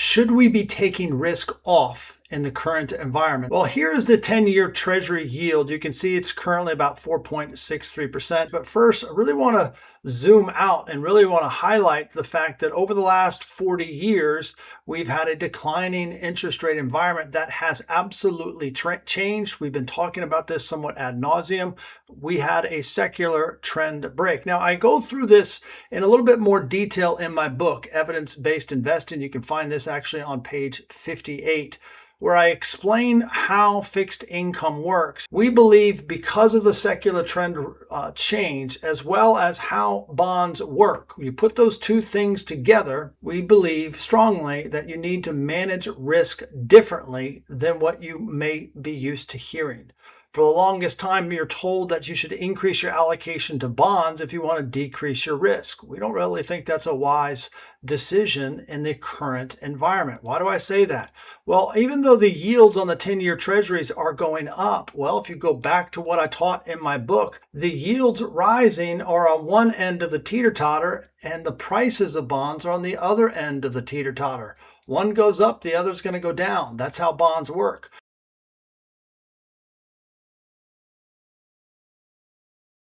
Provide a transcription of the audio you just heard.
Should we be taking risk off in the current environment? Well, here's the 10-year Treasury yield. You can see it's currently about 4.63%. But first, I really want to zoom out and really want to highlight the fact that over the last 40 years, we've had a declining interest rate environment that has absolutely changed. We've been talking about this somewhat ad nauseum. We had a secular trend break. Now, I go through this in a little bit more detail in my book, Evidence-Based Investing. You can find this actually on page 58, where I explain how fixed income works. We believe because of the secular trend change, as well as how bonds work, you put those two things together, we believe strongly that you need to manage risk differently than what you may be used to hearing. For the longest time, you're told that you should increase your allocation to bonds if you want to decrease your risk. We don't really think that's a wise decision in the current environment. Why do I say that? Well, even though the yields on the 10-year treasuries are going up, well, if you go back to what I taught in my book, the yields rising are on one end of the Teeter Totter and the prices of bonds are on the other end of the Teeter Totter. One goes up, the other's going to go down. That's how bonds work.